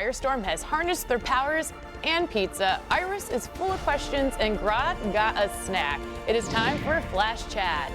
Firestorm has harnessed their powers and pizza. Iris is full of questions and Grodd got a snack. It is time for Flash Chat.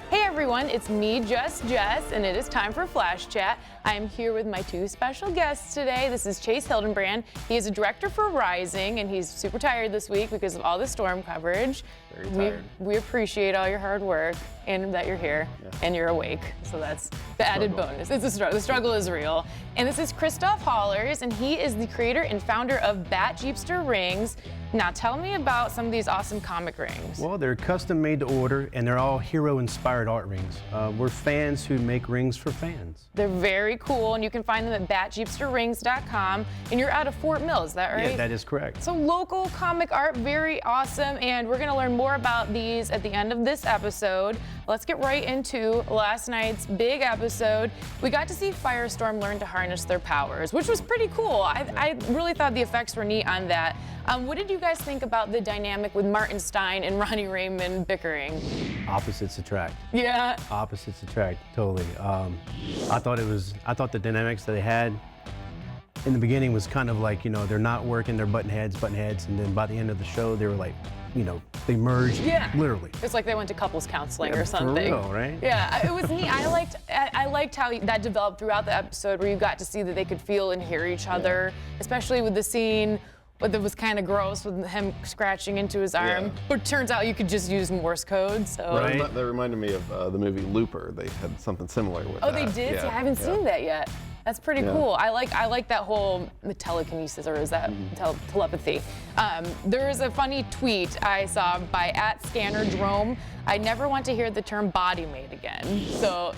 Hey everyone, it's me, Just Jess, and it is time for Flash Chat. I am here with my two special guests today. This is Chase Hildenbrand. He is a director for Rising, and he's super tired this week because of all the storm coverage. Very tired. We appreciate all your hard work and that you're here and you're awake. So that's the added bonus. It's a struggle. The struggle is real. And this is Christoph Hollars, and he is the creator and founder of BatJeepster Rings. Now tell me about some of these awesome comic rings. Well, they're custom made to order, and they're all hero-inspired art rings. We're fans who make rings for fans. They're very cool, and you can find them at BatJeepsterRings.com. And you're out of Fort Mill, is that right? Yeah, that is correct. So local comic art, very awesome, and we're gonna learn more about these at the end of this episode. Let's get right into last night's big episode. We got to see Firestorm learn to harness their powers, which was pretty cool. I really thought the effects were neat on that. What did you guys think about the dynamic with Martin Stein and Ronnie Raymond bickering? Opposites attract. Yeah. Opposites attract, totally. I thought the dynamics that they had in the beginning was kind of like, you know, they're not working, they're button heads, and then by the end of the show, they were like, you know, they merged, literally. It's like they went to couples counseling or something. For real, right? Yeah, it was neat. I liked how that developed throughout the episode, where you got to see that they could feel and hear each other, especially with the scene that was kind of gross with him scratching into his arm. But it turns out you could just use Morse code. So That reminded me of the movie Looper. They had something similar with that. Oh, they did? See, I haven't seen that yet. That's pretty cool. I like that whole telekinesis, or is that telepathy? There is a funny tweet I saw by @ScannerDrome. I never want to hear the term body made again. So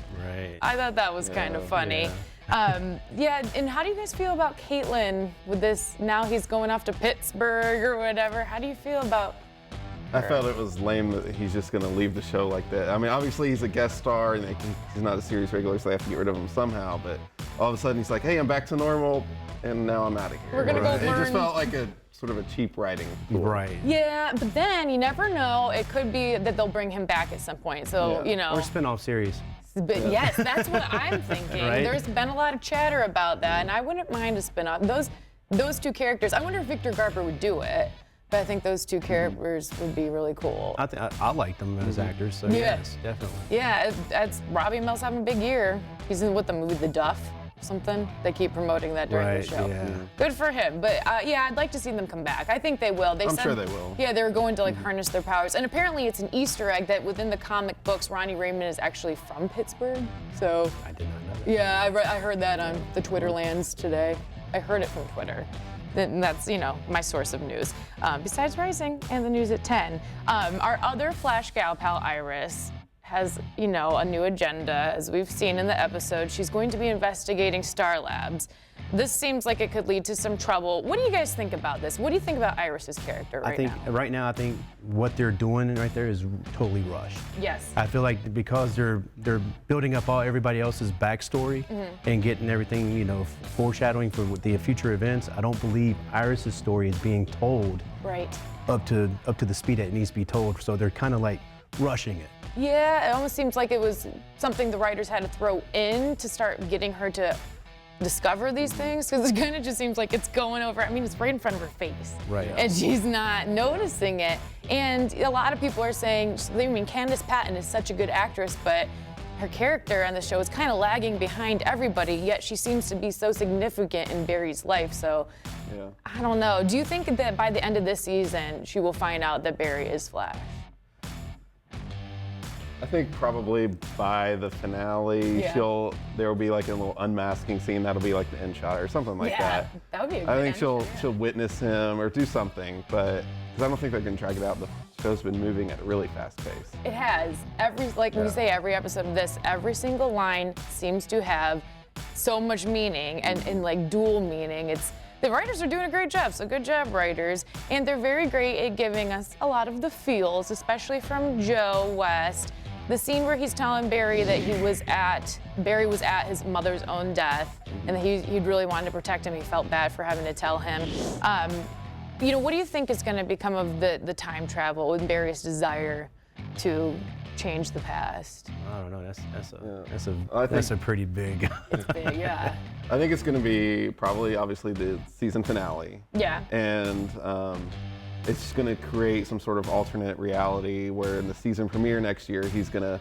I thought that was kind of funny. And how do you guys feel about Caitlin with this? Now he's going off to Pittsburgh or whatever. How do you feel about her? I felt it was lame that he's just going to leave the show like that. I mean, obviously he's a guest star and he's not a series regular, so they have to get rid of him somehow. But all of a sudden he's like, hey, I'm back to normal, and now I'm out of here. We're going to go learn. It just felt like a sort of a cheap writing tool. Right. Yeah, but then you never know. It could be that they'll bring him back at some point. So, you know. Or spin-off series. But yes, that's what I'm thinking. Right? There's been a lot of chatter about that, and I wouldn't mind a spin-off. Those two characters, I wonder if Victor Garber would do it, but I think those two characters would be really cool. I like them as actors, so yes, definitely. Yeah, Robbie Mills having a big year. He's in the movie The Duff, something. They keep promoting that during the show. Yeah. Good for him. But I'd like to see them come back. I think they will. I'm sure they will. Yeah, they're going to harness their powers. And apparently it's an Easter egg that within the comic books, Ronnie Raymond is actually from Pittsburgh. So I did not know that. yeah, I heard that on the Twitter lands today. I heard it from Twitter. And that's, my source of news. Besides Rising and the news at 10. Our other Flash gal pal, Iris, has, a new agenda. As we've seen in the episode, she's going to be investigating Star Labs. This seems like it could lead to some trouble. What do you guys think about this? What do you think about Iris's character Right now, I think what they're doing right there is totally rushed. Yes. I feel like because they're building up everybody else's backstory and getting everything, foreshadowing for the future events, I don't believe Iris's story is being told up to the speed that it needs to be told. So they're kind of like rushing it. Yeah, it almost seems like it was something the writers had to throw in to start getting her to discover these things, because it kind of just seems like it's going over. I mean, it's right in front of her face. Right. And she's not noticing it. And a lot of people are saying, Candace Patton is such a good actress, but her character on the show is kind of lagging behind everybody, yet she seems to be so significant in Barry's life. So, I don't know. Do you think that by the end of this season, she will find out that Barry is Flash? I think probably by the finale, there will be like a little unmasking scene. That'll be like the end shot or something like that. That would be a good I think she'll witness him or do something, but because I don't think they can track it out. The show's been moving at a really fast pace. It has. When you say every episode of this, every single line seems to have so much meaning and like dual meaning. The writers are doing a great job, so good job, writers. And they're very great at giving us a lot of the feels, especially from Joe West. The scene where he's telling Barry that Barry was at his mother's own death, and that he'd really wanted to protect him. He felt bad for having to tell him. What do you think is going to become of the time travel and Barry's desire to change the past? I don't know. That's a pretty big. It's big, yeah. I think it's going to be probably, obviously, the season finale. Yeah. And it's going to create some sort of alternate reality where in the season premiere next year, he's going to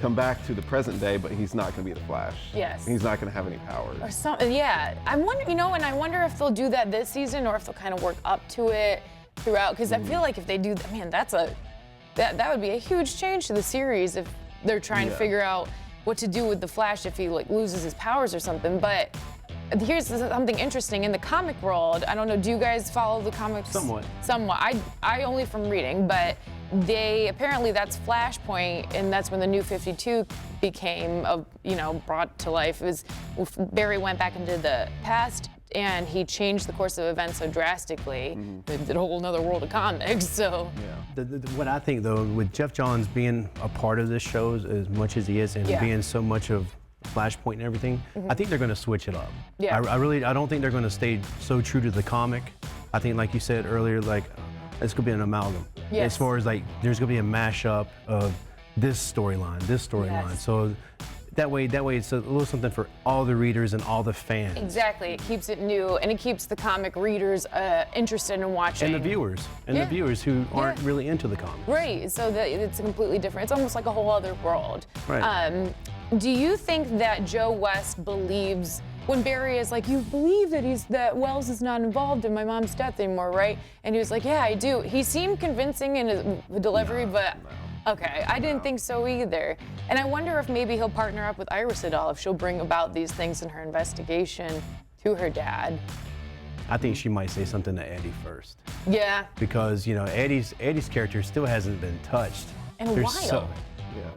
come back to the present day, but he's not going to be the Flash. Yes. He's not going to have any powers. Or something, yeah. I wonder, and I wonder if they'll do that this season or if they'll kind of work up to it throughout. Because I feel like if they do, man, that would be a huge change to the series if they're trying to figure out what to do with the Flash if he like loses his powers or something. But here's something interesting in the comic world. I don't know, do you guys follow the comics? Somewhat. I only from reading, but apparently that's Flashpoint, and that's when the New 52 became brought to life. It was Barry went back into the past and he changed the course of events so drastically. It did a whole nother world of comics. So what I think though, with Jeff Johns being a part of this show as much as he is, and being so much of Flashpoint and everything, I think they're going to switch it up. Yeah. I don't think they're going to stay so true to the comic. I think, like you said earlier, like it's going to be an amalgam. Yes. As far as like, there's going to be a mashup of this storyline. Yes. So that way it's a little something for all the readers and all the fans. Exactly. It keeps it new, and it keeps the comic readers interested in watching. And the viewers, who aren't really into the comic. Right. So that it's completely different. It's almost like a whole other world. Right. Do you think that Joe West believes when Barry is like, you believe that Wells is not involved in my mom's death anymore, right? And he was like, yeah, I do. He seemed convincing in his delivery, but okay, I didn't think so either. And I wonder if maybe he'll partner up with Iris at all, if she'll bring about these things in her investigation to her dad. I think she might say something to Eddie first. Yeah. Because, Eddie's character still hasn't been touched. In a while.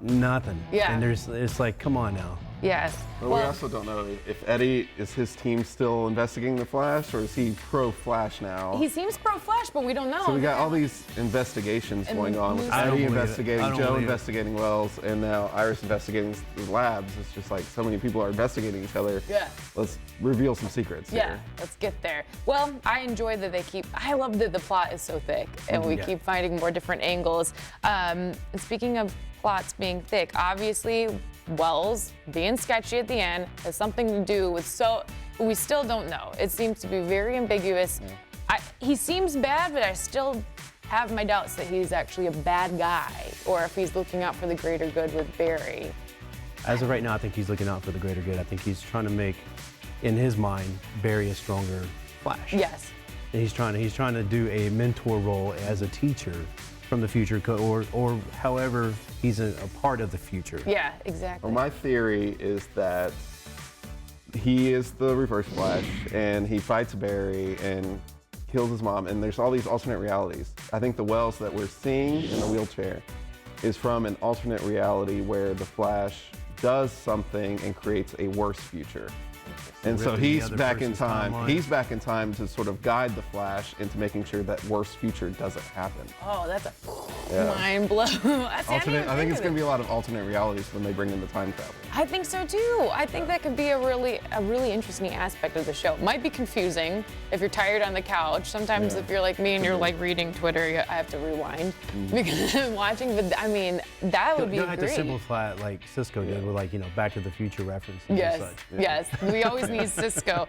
Nothing. Yeah. And it's like, come on now. Yes. Well, we also don't know if Eddie, is his team still investigating the Flash, or is he pro-Flash now? He seems pro-Flash, but we don't know. So we got all these investigations going on with Eddie investigating, Joe investigating Wells, and now Iris investigating the labs. It's just like so many people are investigating each other. Yeah. Let's reveal some secrets here. Let's get there. Well, I enjoy that I love that the plot is so thick, and we keep finding more different angles. And speaking of plots being thick, obviously, Wells being sketchy at the end has something to do with we still don't know. It seems to be very ambiguous. He seems bad, but I still have my doubts that he's actually a bad guy, or if he's looking out for the greater good with Barry. As of right now, I think he's looking out for the greater good. I think he's trying to make, in his mind, Barry a stronger Flash. Yes. And he's trying to do a mentor role as a teacher from the future, or however he's a part of the future. Yeah, exactly. Well, my theory is that he is the Reverse Flash, and he fights Barry and kills his mom, and there's all these alternate realities. I think the Wells that we're seeing in the wheelchair is from an alternate reality where the Flash does something and creates a worse future. And so he's back in time. Timeline. He's back in time to sort of guide the Flash into making sure that worse future doesn't happen. Oh, that's a mind blow. I think it's going to be a lot of alternate realities when they bring in the time travel. I think so too. I think that could be a really interesting aspect of the show. It might be confusing if you're tired on the couch. Sometimes if you're like me and you're like reading Twitter, I have to rewind because I'm watching. But I mean, that would be great. You don't have to simplify it like Cisco did with Back to the Future references yes, and such. Yes, we always need Cisco.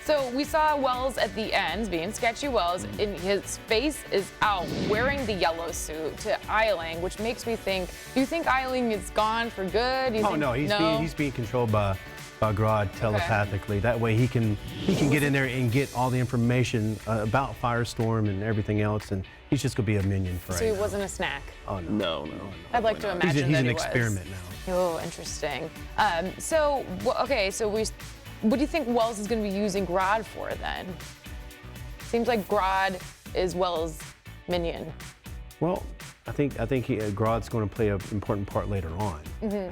So we saw Wells at the end being sketchy Wells, and his face is out wearing the yellow suit to Eiling, which makes me think, do you think Eiling is gone for good? No, he's being controlled by Grodd telepathically. That way he can get in there and get all the information about Firestorm and everything else, and he's just gonna be a minion for right now. So he wasn't a snack? Oh no. No. I'd like to imagine he's that an he experiment now. Oh, interesting. So what do you think Wells is going to be using Grodd for then? Seems like Grodd is Wells' minion. Well, I think Grodd's going to play an important part later on.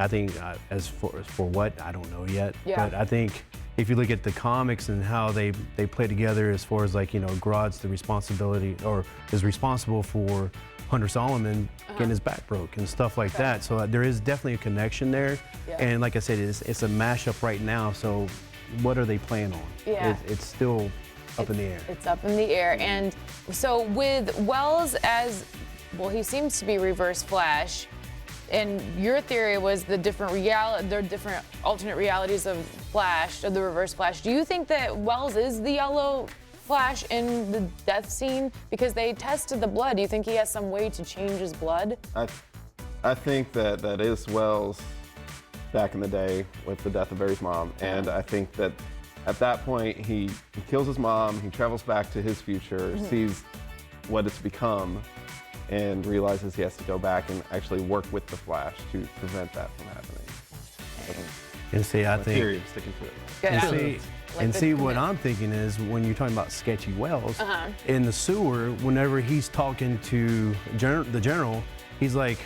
I think as for what, I don't know yet. Yeah. But I think if you look at the comics and how they play together, as far as Grodd's the responsibility or is responsible for Hunter Solomon getting his back broke and stuff like that. So there is definitely a connection there. Yeah. And like I said, it's a mashup right now. So what are they playing on? Yeah. It's still up in the air. It's up in the air. And so with Wells as, well, he seems to be Reverse Flash. And your theory was the different alternate realities of Flash, of the Reverse Flash. Do you think that Wells is the yellow Flash in the death scene? Because they tested the blood. Do you think he has some way to change his blood? I think that is Wells back in the day with the death of Barry's mom. And I think that at that point, he kills his mom, he travels back to his future, sees what it's become, and realizes he has to go back and actually work with the Flash to prevent that from happening. And see, I think. Theory, I'm sticking to it. Good. And see, what I'm thinking is when you're talking about sketchy Wells, in the sewer, whenever he's talking to the general, he's like,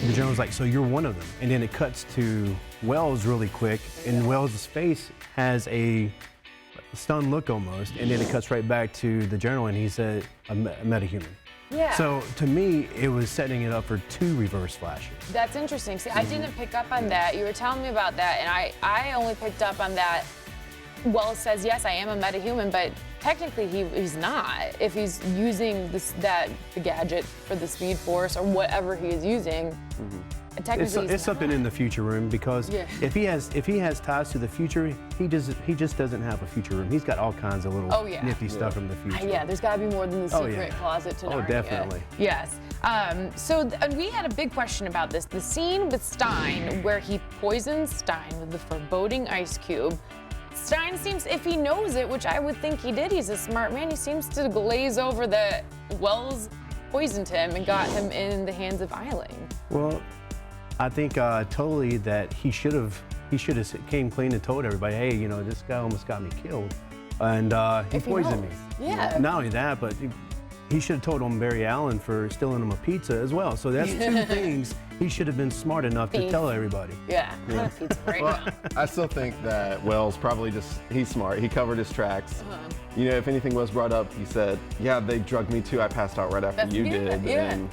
the general's like, so you're one of them. And then it cuts to Wells really quick, and Wells' face has a stunned look almost, and then it cuts right back to the general, and he said, a metahuman. Yeah. So to me, it was setting it up for 2 Reverse Flashes. That's interesting. See, I didn't pick up on that. You were telling me about that, and I only picked up on that. Wells says, yes, I am a metahuman, but technically he's not. If he's using the gadget for the Speed Force or whatever he is using, technically it's something in the future room, because if he has ties to the future, he just doesn't have a future room. He's got all kinds of little nifty stuff from the future. Yeah, there's got to be more than the secret closet to Narnia. Oh, definitely. Yes. So we had a big question about this. The scene with Stein where he poisons Stein with the foreboding ice cube. Stein seems, if he knows it, which I would think he did, he's a smart man, he seems to glaze over that Wells poisoned him and got him in the hands of Eiling. Well, I think totally that he should have came clean and told everybody, hey, you know, this guy almost got me killed, and he poisoned me. Yeah. Not only that, but he should have told on Barry Allen for stealing him a pizza as well. So that's 2 things he should have been smart enough to tell everybody. Yeah. Pizza right now. I still think that Wells probably he's smart. He covered his tracks. You know, if anything was brought up, he said, yeah, they drugged me too. I passed out right after you did. Yeah. And,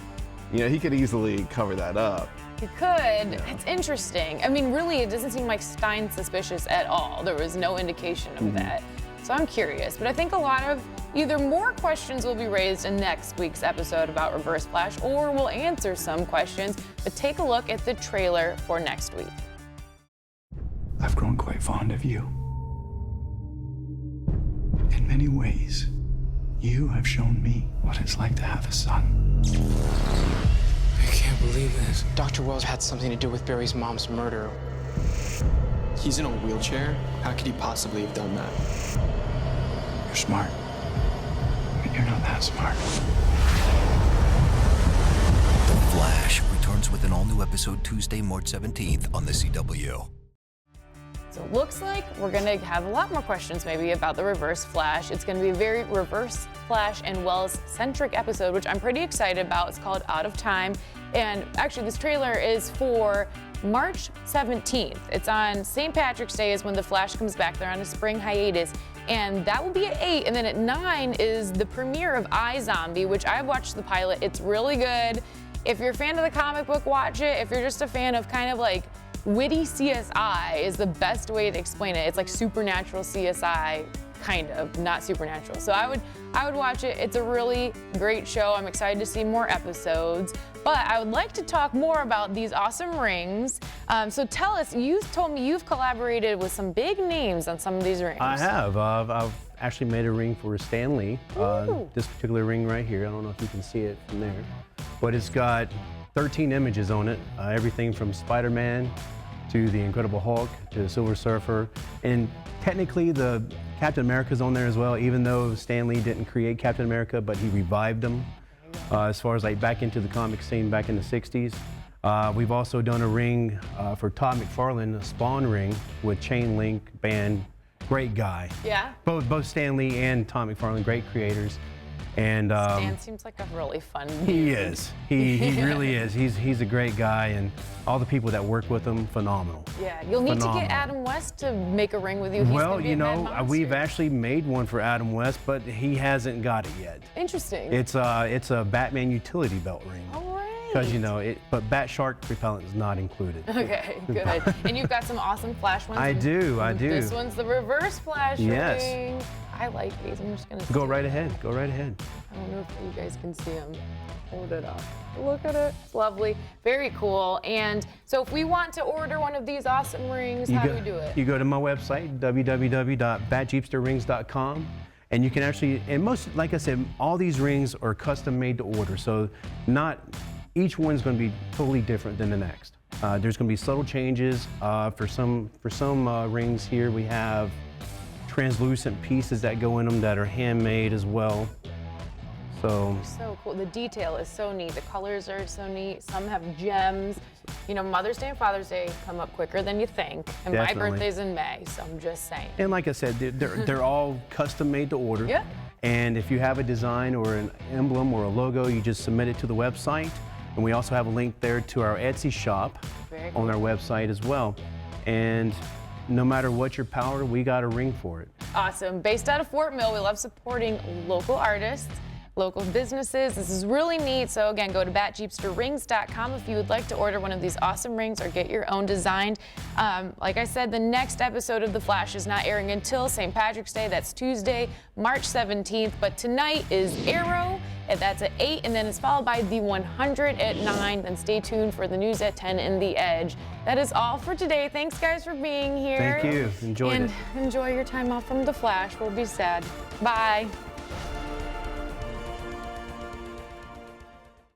you know, he could easily cover that up. He could. It's interesting. I mean, really, it doesn't seem like Stein's suspicious at all. There was no indication of that. So I'm curious, but I think a lot of either more questions will be raised in next week's episode about Reverse Flash, or we'll answer some questions, but take a look at the trailer for next week. I've grown quite fond of you. In many ways, you have shown me what it's like to have a son. I can't believe this. Dr. Wells had something to do with Barry's mom's murder. He's in a wheelchair? How could he possibly have done that? You're smart, but you're not that smart. The Flash returns with an all-new episode Tuesday, March 17th on the CW. So it looks like we're gonna have a lot more questions maybe about the Reverse Flash. It's gonna be a very Reverse Flash and Wells-centric episode, which I'm pretty excited about. It's called Out of Time. And actually this trailer is for March 17th. It's on St. Patrick's Day is when the Flash comes back. They're on a spring hiatus. And that will be at 8. And then at 9 is the premiere of iZombie, which I've watched the pilot. It's really good. If you're a fan of the comic book, watch it. If you're just a fan of kind of like witty CSI is the best way to explain it. It's like supernatural CSI, kind of, not supernatural. So I would watch it. It's a really great show. I'm excited to see more episodes. But I would like to talk more about these awesome rings. So tell us, you told me you've collaborated with some big names on some of these rings. I have. I've actually made a ring for Stan Lee. This particular ring right here, I don't know if you can see it from there, but it's got 13 images on it. Everything from Spider-Man to the Incredible Hulk to the Silver Surfer. And technically the Captain America's on there as well, even though Stan Lee didn't create Captain America, but he revived him as far as like back into the comic scene back in the 60s. We've also done a ring for Todd McFarlane, a Spawn ring with chain link band. Great guy. Yeah? Both Stan Lee and Todd McFarlane, great creators. And Stan seems like a really fun dude. He is. He really is. He's a great guy, and all the people that work with him, phenomenal. Yeah, you'll need to get Adam West to make a ring with you. Well, you know, we've actually made one for Adam West, but he hasn't got it yet. Interesting. It's a Batman utility belt ring. All right. Because you know but Bat Shark repellent is not included. Okay, good. And you've got some awesome Flash ones. I do. This one's the Reverse Flash ring. I like these. I'm just gonna go right ahead. Go right ahead. I don't know if you guys can see them. Hold it up. Look at it. It's lovely. Very cool. And so if we want to order one of these awesome rings, how do we do it? You go to my website, www.BatJeepsterRings.com. And you can actually, and most, like I said, all these rings are custom made to order. So not each one's going to be totally different than the next. There's going to be subtle changes. For some rings here, we have translucent pieces that go in them that are handmade as well. So cool. The detail is so neat. The colors are so neat. Some have gems. You know, Mother's Day and Father's Day come up quicker than you think. And Definitely. my birthday's in May, so I'm just saying. And like I said, they're all custom made to order. Yeah. And if you have a design or an emblem or a logo, you just submit it to the website. And we also have a link there to our Etsy shop on our website as well. And no matter what your power, we got a ring for it. Awesome. Based out of Fort Mill, we love supporting local artists, local businesses. This is really neat. So again, go to BatJeepsterRings.com if you would like to order one of these awesome rings or get your own designed. Like I said, the next episode of The Flash is not airing until St. Patrick's Day. That's Tuesday, March 17th. But tonight is Arrow, and that's at 8, and then it's followed by The 100 at 9. Then stay tuned for the news at 10 and The Edge. That is all for today. Thanks, guys, for being here. Thank you. Enjoyed it. And enjoy your time off from The Flash. We'll be sad. Bye.